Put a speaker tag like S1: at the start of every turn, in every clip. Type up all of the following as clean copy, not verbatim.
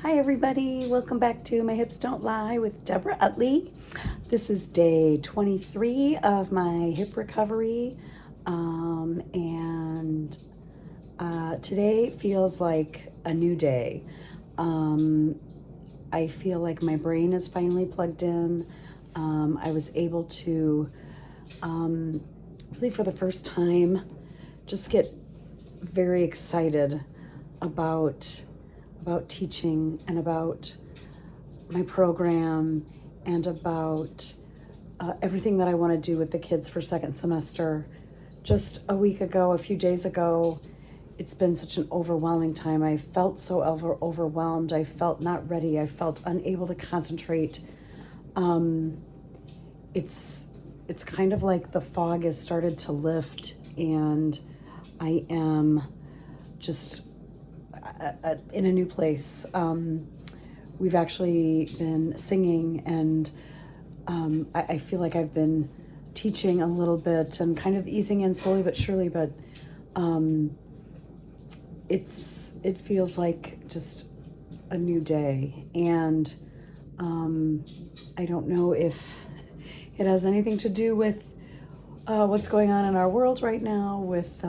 S1: Hi everybody, welcome back to My Hips Don't Lie with Debora Utley. This is day 23 of my hip recovery, and today feels like a new day. I feel like my brain is finally plugged in. I was able to, really for the first time, just get very excited about teaching and about my program and about everything that I want to do with the kids for second semester. Just a few days ago, it's been such an overwhelming time. I felt so overwhelmed. I felt not ready. I felt unable to concentrate. It's kind of like the fog has started to lift, and I am just in a new place. We've actually been singing, and I feel like I've been teaching a little bit and kind of easing in slowly but surely, but it feels like just a new day. And I don't know if it has anything to do with what's going on in our world right now with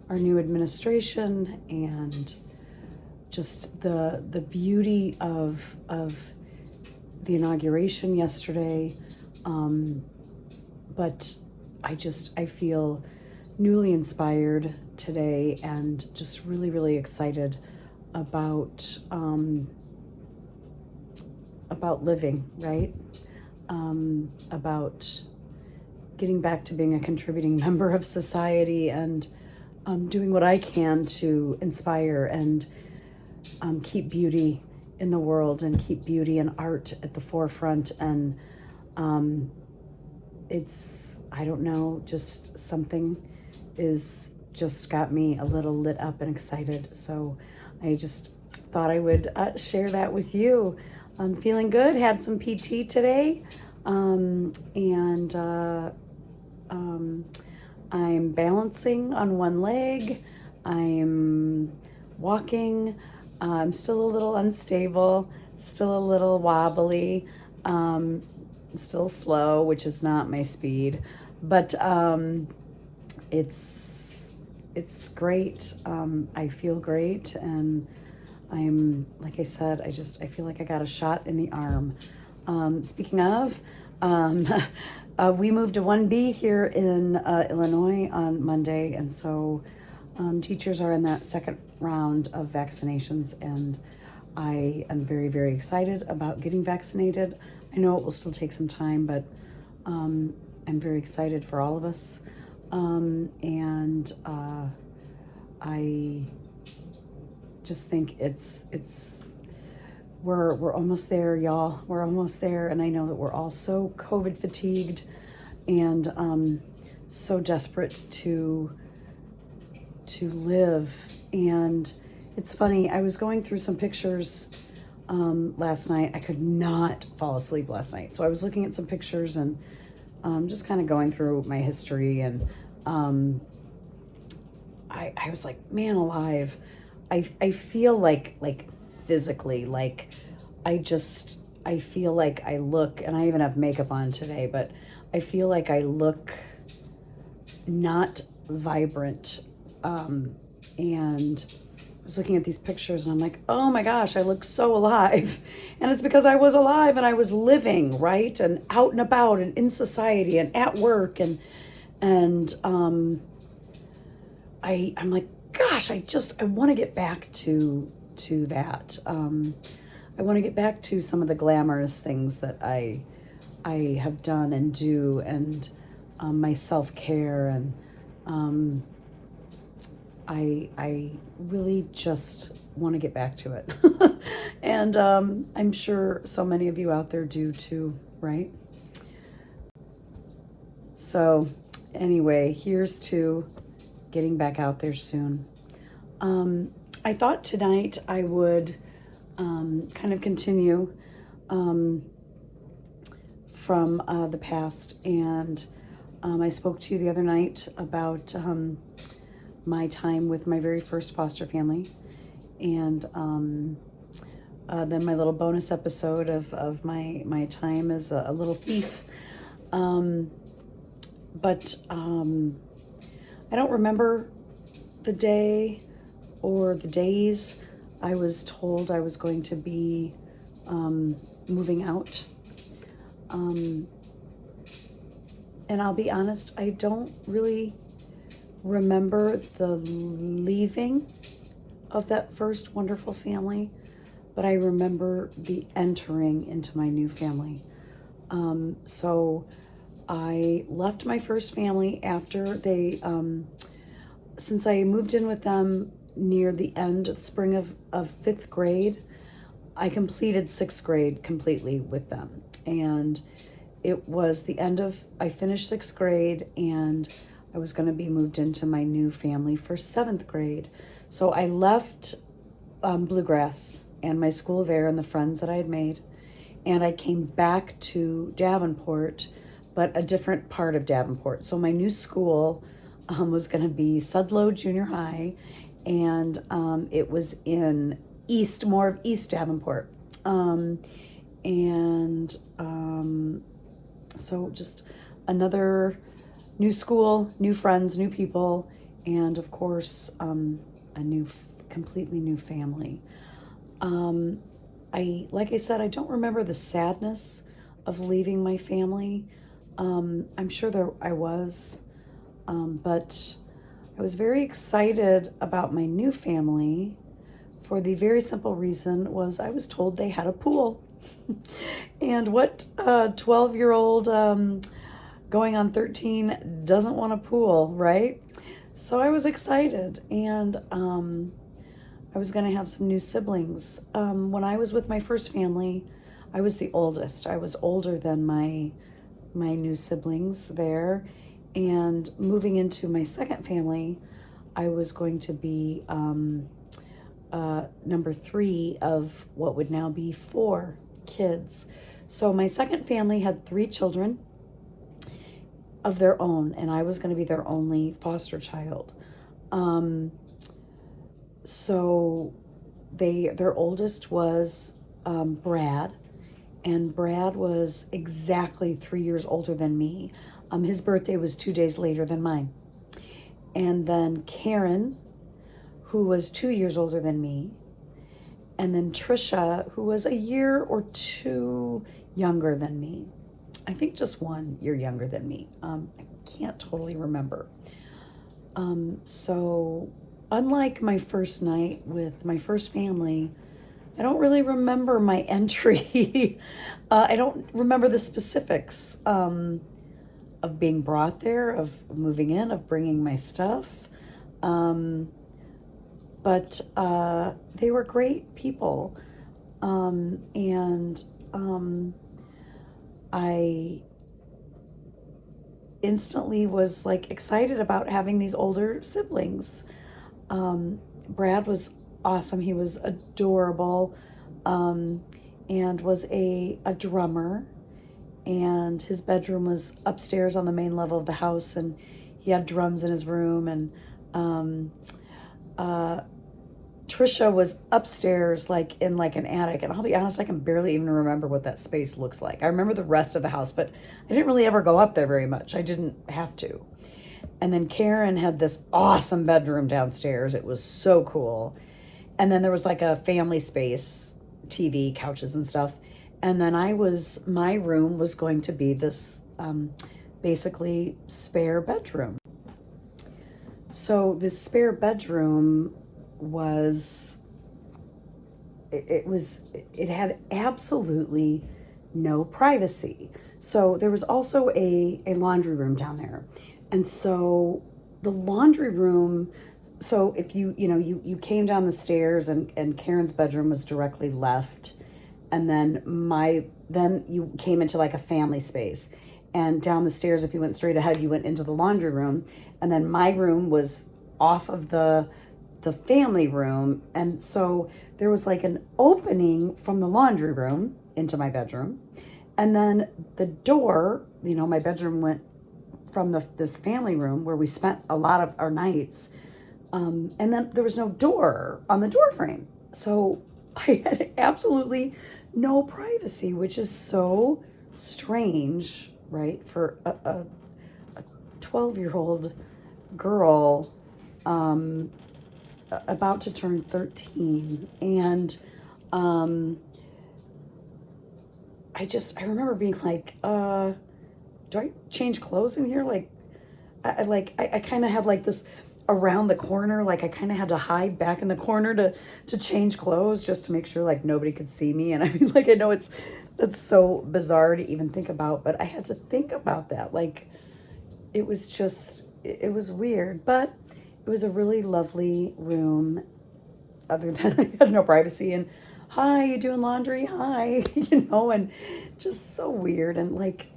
S1: our new administration and just the beauty of the inauguration yesterday. But I feel newly inspired today and just really, really excited about living, right? About getting back to being a contributing member of society and doing what I can to inspire and keep beauty in the world and keep beauty and art at the forefront. And I don't know, just something is just got me a little lit up and excited. So I just thought I would share that with you. I'm feeling good, had some PT today, and I'm balancing on one leg. I'm walking. I'm still a little unstable, still a little wobbly, still slow, which is not my speed, but it's great. I feel great, and I'm, like I said, I feel like I got a shot in the arm. Speaking of, we moved to 1B here in Illinois on Monday, and so teachers are in that second round of vaccinations, and I am very, very excited about getting vaccinated. I know it will still take some time, but I'm very excited for all of us, and I just think we're almost there, y'all. We're almost there, and I know that we're all so COVID fatigued and so desperate to live. And it's funny, I was going through some pictures last night. I could not fall asleep last night, so I was looking at some pictures and just kind of going through my history, and I was like, man alive, I feel like physically, like I feel like I look, and I even have makeup on today, but I feel like I look not vibrant. And I was looking at these pictures, and I'm like, oh my gosh, I look so alive. And it's because I was alive and I was living, right? And out and about and in society and at work. And I'm like, gosh, I want to get back to that. I want to get back to some of the glamorous things that I have done and do, and my self-care, and I really just want to get back to it. And I'm sure so many of you out there do too, right? So anyway, here's to getting back out there soon. I thought tonight I would kind of continue from the past, and I spoke to you the other night about my time with my very first foster family, and then my little bonus episode of my time as a little thief. But I don't remember the day or the days I was told I was going to be moving out. And I'll be honest, I don't really remember the leaving of that first wonderful family, but I remember the entering into my new family. So I left my first family after they, since I moved in with them near the end of spring of fifth grade, I completed sixth grade completely with them. And it was the end of, I finished sixth grade and I was going to be moved into my new family for seventh grade. So I left Bluegrass and my school there and the friends that I had made. And I came back to Davenport, but a different part of Davenport. So my new school was going to be Sudlow Junior High, and it was in more of East Davenport. So just another new school, new friends, new people, and of course, completely new family. Like I said, I don't remember the sadness of leaving my family. I'm sure I was, but I was very excited about my new family for the very simple reason was I was told they had a pool. And what 12-year-old going on 13 doesn't want a pool, right? So I was excited, and I was going to have some new siblings. When I was with my first family, I was the oldest. I was older than my new siblings there. And moving into my second family, I was going to be number 3 of what would now be 4 kids. So my second family had 3 children of their own, and I was going to be their only foster child. So their oldest was Brad, and Brad was exactly 3 years older than me. His birthday was 2 days later than mine. And then Karen, who was 2 years older than me, and then Trisha, who was a year or 2 younger than me. I think just 1 year younger than me. I can't totally remember. So unlike my first night with my first family, I don't really remember my entry. I don't remember the specifics of being brought there, of moving in, of bringing my stuff. But they were great people. I instantly was like excited about having these older siblings. Brad was awesome. He was adorable, and was a drummer, and his bedroom was upstairs on the main level of the house, and he had drums in his room, and Trisha was upstairs, like in like an attic, and I'll be honest, I can barely even remember what that space looks like. I remember the rest of the house, but I didn't really ever go up there very much. I didn't have to. And then Karen had this awesome bedroom downstairs. It was so cool. And then there was like a family space, TV, couches and stuff. And then my room was going to be this basically spare bedroom. So this spare bedroom it had absolutely no privacy. So there was also a laundry room down there. And so the laundry room, so if you came down the stairs and Karen's bedroom was directly left, and then you came into like a family space, and down the stairs, if you went straight ahead, you went into the laundry room, and then my room was off of the family room. And so there was like an opening from the laundry room into my bedroom, and then the door, my bedroom went from this family room where we spent a lot of our nights, and then there was no door on the door frame. So I had absolutely no privacy, which is so strange, right? For a 12-year-old girl about to turn 13. And I remember being like, do I change clothes in here? Like, I kind of have like this around the corner, like I kind of had to hide back in the corner to change clothes just to make sure like nobody could see me. And I mean, like, I know that's so bizarre to even think about, but I had to think about that. Like, it was just, it was weird, but it was a really lovely room, other than I had no privacy. And hi, you doing laundry? Hi, and just so weird. And like,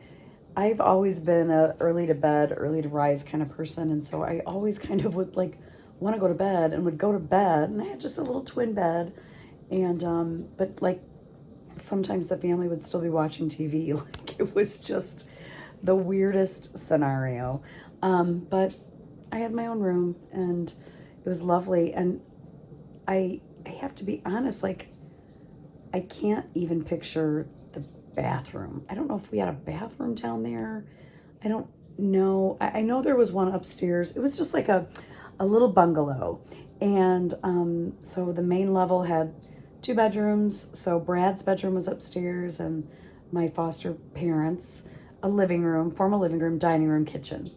S1: I've always been a early to bed, early to rise kind of person. And so I always kind of would like want to go to bed and would go to bed. And I had just a little twin bed. And, but like sometimes the family would still be watching TV. Like, it was just the weirdest scenario. But I had my own room and it was lovely. And I have to be honest, like, I can't even picture the bathroom. I don't know if we had a bathroom down there. I don't know. I know there was one upstairs. It was just like a little bungalow. And so the main level had 2 bedrooms. So Brad's bedroom was upstairs and my foster parents, a living room, formal living room, dining room, kitchen.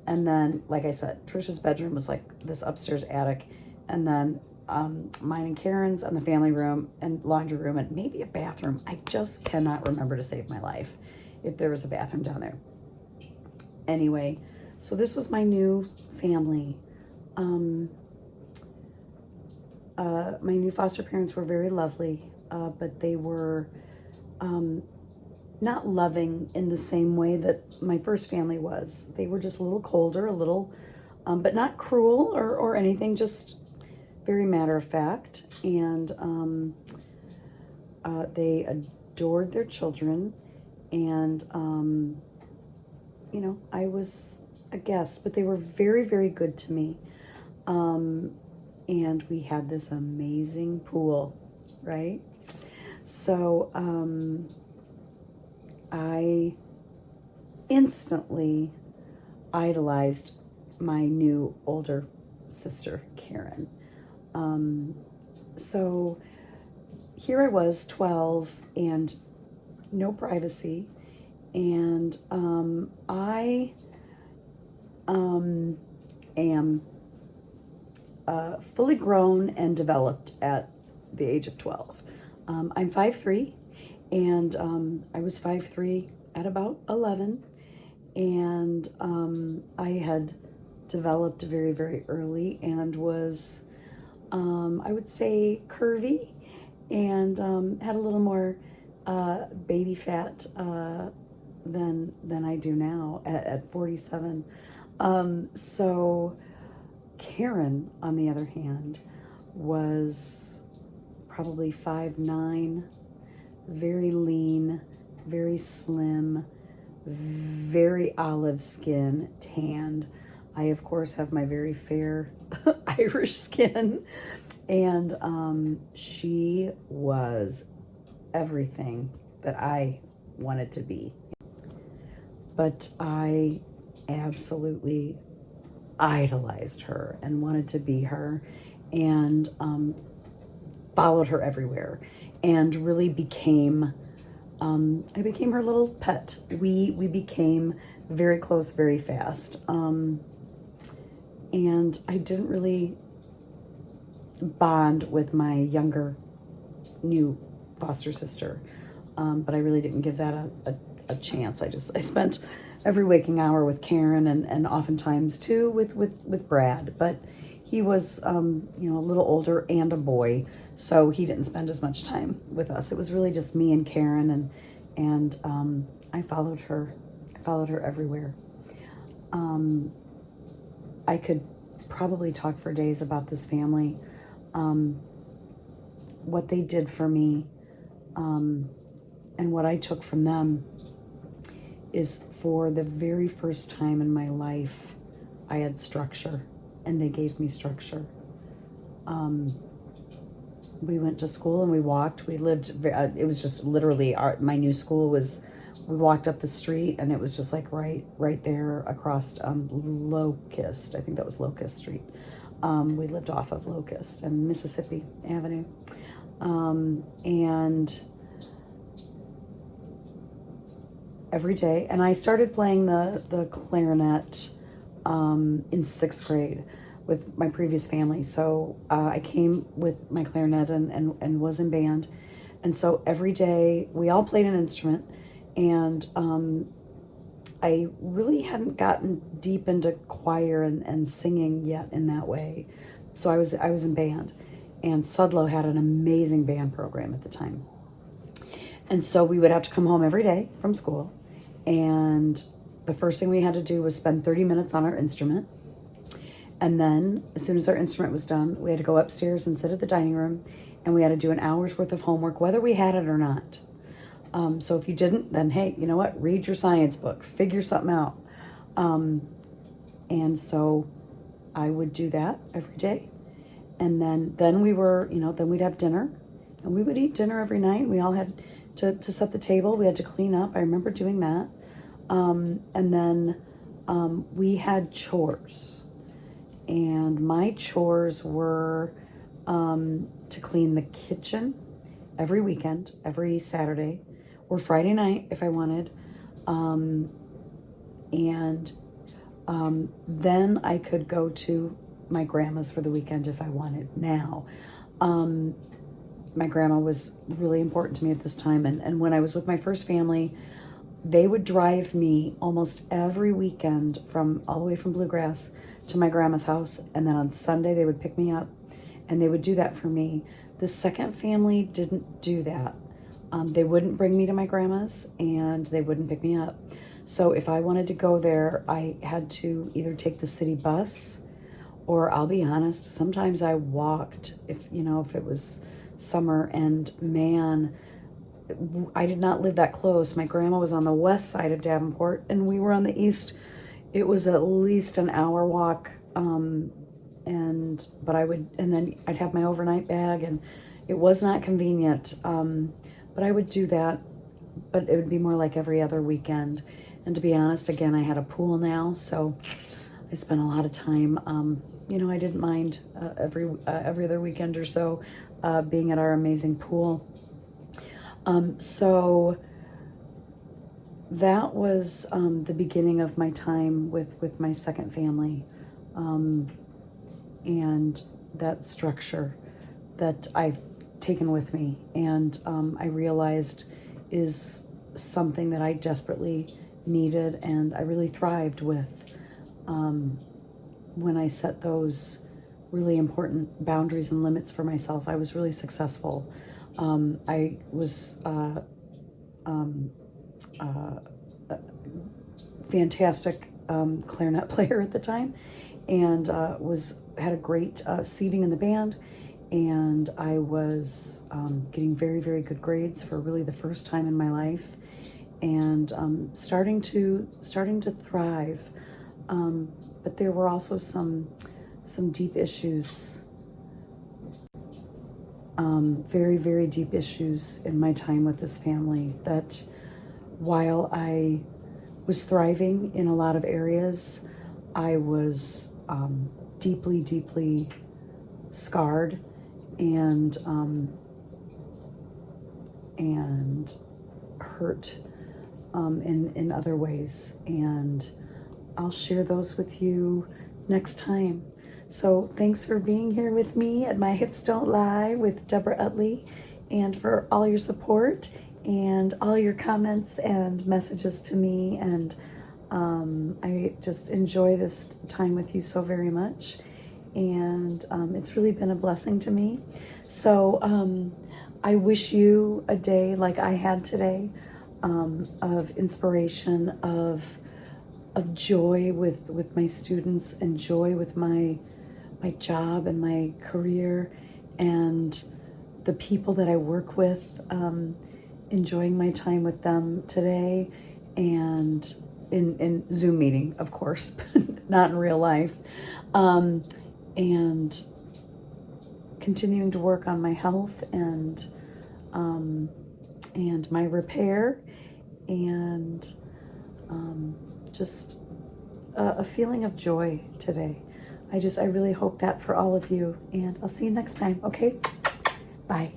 S1: And then, like I said, Trisha's bedroom was like this upstairs attic. And then mine and Karen's and the family room and laundry room and maybe a bathroom. I just cannot remember to save my life if there was a bathroom down there. Anyway, so this was my new family. My new foster parents were very lovely, but they were not loving in the same way that my first family was. They were just a little colder, a little, but not cruel or anything, just very matter of fact. And they adored their children. And, I was a guest, but they were very, very good to me. And we had this amazing pool, right? So I instantly idolized my new older sister, Karen. So here I was, 12, and no privacy. And I am fully grown and developed at the age of 12. I'm 5'3", and I was 5'3" at about 11. And I had developed very, very early and was, I would say, curvy and had a little more baby fat than I do now at 47. So Karen, on the other hand, was probably 5'9", very lean, very slim, very olive skin, tanned. I, of course, have my very fair Irish skin. And she was everything that I wanted to be. But I absolutely idolized her and wanted to be her, and followed her everywhere, and really became, I became her little pet. We became very close very fast. And I didn't really bond with my younger new foster sister, but I really didn't give that a chance. I spent every waking hour with Karen, and oftentimes too with Brad, but he was a little older and a boy, so he didn't spend as much time with us. It was really just me and Karen, and I followed her everywhere. I could probably talk for days about this family, what they did for me, and what I took from them is, for the very first time in my life, I had structure, and they gave me structure. we went to school and we walked. We lived, it was just literally, my new school was, we walked up the street and it was just like right there across Locust. I think that was Locust Street. We lived off of Locust and Mississippi Avenue. And every day, and I started playing the clarinet in 6th grade with my previous family. So I came with my clarinet and was in band. And so every day we all played an instrument, and I really hadn't gotten deep into choir and singing yet in that way. So I was in band, and Sudlow had an amazing band program at the time. And so we would have to come home every day from school, and the first thing we had to do was spend 30 minutes on our instrument. And then as soon as our instrument was done, we had to go upstairs and sit at the dining room, and we had to do an hour's worth of homework, whether we had it or not. So if you didn't, then hey, you know what? Read your science book, figure something out. And so I would do that every day. And then we were, then we'd have dinner, and we would eat dinner every night. We all had to set the table. We had to clean up. I remember doing that. And then we had chores, and my chores were to clean the kitchen every weekend, every Saturday or Friday night if I wanted. And then I could go to my grandma's for the weekend if I wanted. Now, my grandma was really important to me at this time. And when I was with my first family, they would drive me almost every weekend all the way from Bluegrass to my grandma's house. And then on Sunday, they would pick me up, and they would do that for me. The second family didn't do that. They wouldn't bring me to my grandma's, and they wouldn't pick me up. So if I wanted to go there, I had to either take the city bus, or I'll be honest, sometimes I walked if it was summer. And man, I did not live that close. My grandma was on the west side of Davenport, and we were on the east. It was at least an hour walk. But then I'd have my overnight bag, and it was not convenient. But I would do that, but it would be more like every other weekend. And to be honest, again, I had a pool now, so I spent a lot of time. I didn't mind every other weekend or so being at our amazing pool. So that was the beginning of my time with my second family, and that structure that I've taken with me, and I realized is something that I desperately needed, and I really thrived with when I set those really important boundaries and limits for myself. I was really successful. I was a fantastic clarinet player at the time, and had a great seating in the band, and I was getting very, very good grades for really the first time in my life, and starting to thrive. But there were also some deep issues, very, very deep issues in my time with this family, that while I was thriving in a lot of areas, I was deeply, deeply scarred and hurt in other ways. And I'll share those with you next time. So thanks for being here with me at My Hips Don't Lie with Debora Utley, and for all your support and all your comments and messages to me. And I just enjoy this time with you so very much. And it's really been a blessing to me. So I wish you a day like I had today, of inspiration, of joy with my students, and joy with my job and my career, and the people that I work with, enjoying my time with them today, and in Zoom meeting, of course, not in real life. And continuing to work on my health and my repair, and just a feeling of joy today. I really hope that for all of you, and I'll see you next time. Okay, bye.